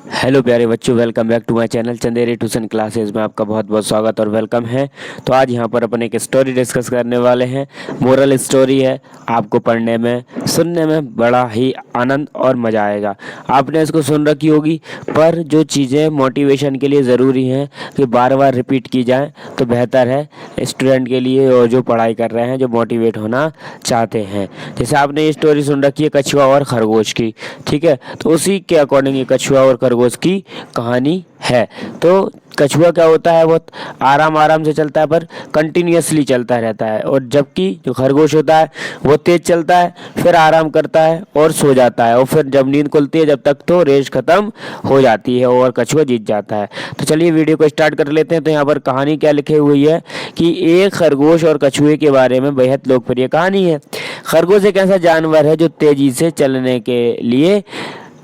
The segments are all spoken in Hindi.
हेलो प्यारे बच्चों, welcome back to my channel Chanderi tuition classes में आपका बहुत बहुत स्वागत और वेलकम है। तो आज यहाँ पर अपन एक स्टोरी डिस्कस करने वाले हैं। मोरल स्टोरी है। आपको पढ़ने में सुनने में बड़ा ही आनंद और मज़ा आएगा। आपने इसको सुन रखी होगी, पर जो चीज़ें मोटिवेशन के लिए ज़रूरी हैं कि बार बार रिपीट की जाएँ तो बेहतर है स्टूडेंट के लिए और जो पढ़ाई कर रहे हैं, जो मोटिवेट होना चाहते हैं। जैसे आपने ये स्टोरी सुन रखी है कछुआ और खरगोश की, ठीक है, तो उसी के अकॉर्डिंग ये कछुआ और खरगोश की कहानी है। तो कछुआ क्या होता है, बहुत आराम आराम से चलता है पर कंटिन्यूअसली चलता रहता है, और जबकि जो खरगोश होता है वो तेज चलता है, फिर आराम करता है और सो जाता है, और फिर जब नींद खुलती है जब तक तो रेस खत्म हो जाती है और कछुआ जीत जाता है। तो चलिए वीडियो को स्टार्ट कर लेते हैं। तो यहाँ पर कहानी क्या लिखी हुई है कि एक खरगोश और कछुए के बारे में बेहद लोकप्रिय कहानी है। खरगोश एक ऐसा जानवर है जो तेजी से चलने के लिए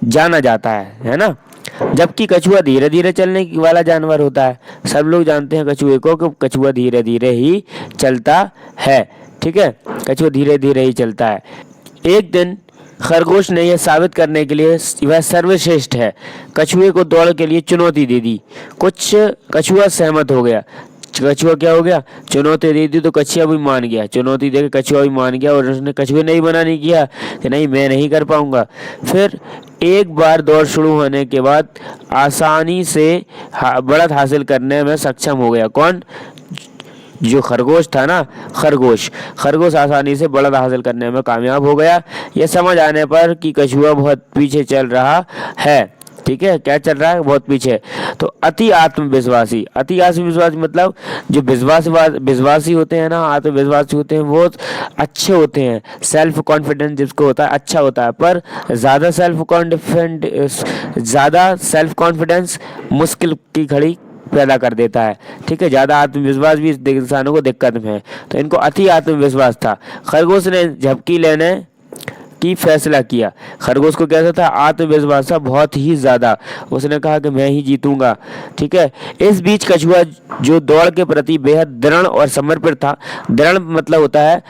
जाना जाता है ना, जबकि कछुआ धीरे धीरे चलने वाला जानवर होता है। सब लोग जानते हैं कछुए को कि कछुआ धीरे धीरे ही चलता है, ठीक है, कछुआ धीरे धीरे ही चलता है। एक दिन खरगोश ने यह साबित करने के लिए वह सर्वश्रेष्ठ है, कछुए को दौड़ के लिए चुनौती दे दी। कुछ कछुआ सहमत हो गया। कछुआ क्या हो गया, चुनौती दे दी तो कछुआ भी मान गया। चुनौती दे के कछुआ भी मान गया और उसने कछुए ने ही मना नहीं किया कि नहीं मैं नहीं कर पाऊंगा। फिर एक बार दौड़ शुरू होने के बाद आसानी से बढ़त हासिल करने में सक्षम हो गया। कौन? जो खरगोश था ना, खरगोश आसानी से बढ़त हासिल करने में कामयाब हो गया। यह समझ आने पर कि कछुआ बहुत पीछे चल रहा है, ठीक है, क्या चल रहा है, बहुत पीछे। तो अति आत्मविश्वासी मतलब जो विश्वासी होते हैं ना, आत्मविश्वासी होते हैं, वो अच्छे होते हैं। सेल्फ कॉन्फिडेंस जिसको होता है अच्छा होता है, पर ज़्यादा सेल्फ कॉन्फिडेंस मुश्किल की घड़ी पैदा कर देता है, ठीक है। ज़्यादा आत्मविश्वास भी इंसानों को दिक्कत में है। तो इनको अति आत्मविश्वास था। खरगोश ने झपकी लेने की फैसला किया। खरगोश को कैसा था, आत्मविश्वास था बहुत ही ज्यादा। उसने कहा कि मैं ही जीतूंगा, ठीक है। इस बीच कछुआ जो दौड़ के प्रति बेहद दृढ़ और समर्पित था। दृढ़ मतलब होता है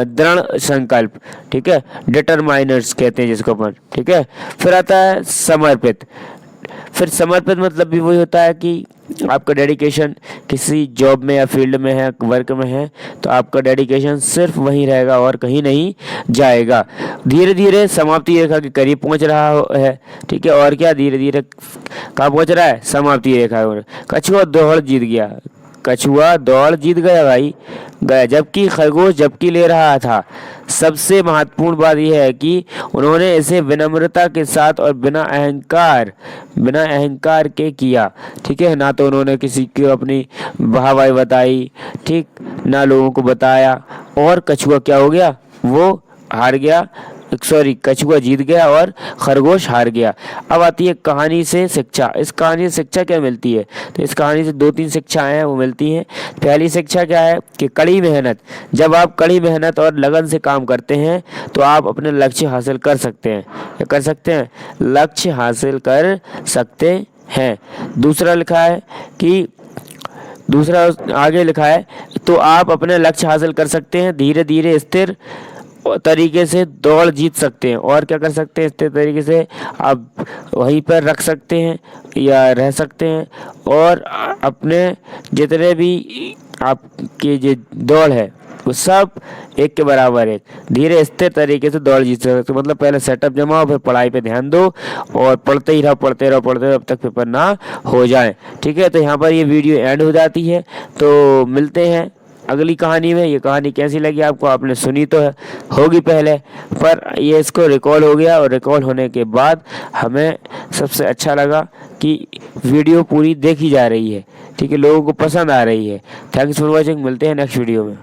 दृढ़ संकल्प, ठीक है, डिटरमाइनर्स कहते हैं जिसको अपन, ठीक है। फिर आता है समर्पित। फिर समर्पित मतलब भी वही होता है कि आपका डेडिकेशन किसी जॉब में या फील्ड में है, वर्क में है, तो आपका डेडिकेशन सिर्फ वहीं रहेगा और कहीं नहीं जाएगा। धीरे धीरे समाप्ति रेखा के करीब पहुंच रहा है, ठीक है। और क्या, धीरे धीरे कहाँ पहुंच रहा है, समाप्ति रेखा। कछुआ दौड़ जीत गया भाई, गया। जबकि खरगोश झपकी ले रहा था। सबसे महत्वपूर्ण बात यह है कि उन्होंने इसे विनम्रता के साथ और बिना अहंकार के किया, ठीक है। ना तो उन्होंने किसी को अपनी वाहवाही बताई, ठीक, ना लोगों को बताया। और कछुआ क्या हो गया, वो हार गया, कछुआ जीत गया और खरगोश हार गया। अब आती है कहानी से शिक्षा। इस कहानी से शिक्षा क्या मिलती है, तो इस कहानी से 2-3 शिक्षाएं हैं वो मिलती हैं। पहली शिक्षा क्या है कि कड़ी मेहनत, जब आप कड़ी मेहनत और लगन से काम करते हैं तो आप अपने लक्ष्य हासिल कर सकते हैं। क्या कर सकते हैं, लक्ष्य हासिल कर सकते हैं। दूसरा आगे लिखा है तो आप अपने लक्ष्य हासिल कर सकते हैं, धीरे धीरे स्थिर तरीके से दौड़ जीत सकते हैं। और क्या कर सकते हैं, स्थिर तरीके से आप वहीं पर रख सकते हैं या रह सकते हैं, और अपने जितने भी आपके जो दौड़ है वो सब एक के बराबर है। धीरे स्थिर तरीके से दौड़ जीत सकते, मतलब पहले सेटअप जमाओ, फिर पढ़ाई पे ध्यान दो और पढ़ते ही रहो अब तक पेपर ना हो जाए, ठीक है। तो यहाँ पर ये वीडियो एंड हो जाती है। तो मिलते हैं अगली कहानी में। ये कहानी कैसी लगी आपको, आपने सुनी तो होगी पहले, पर ये इसको रिकॉल हो गया, और रिकॉल होने के बाद हमें सबसे अच्छा लगा कि वीडियो पूरी देखी जा रही है, ठीक है, लोगों को पसंद आ रही है। थैंक्स फॉर वॉचिंग, मिलते हैं नेक्स्ट वीडियो में।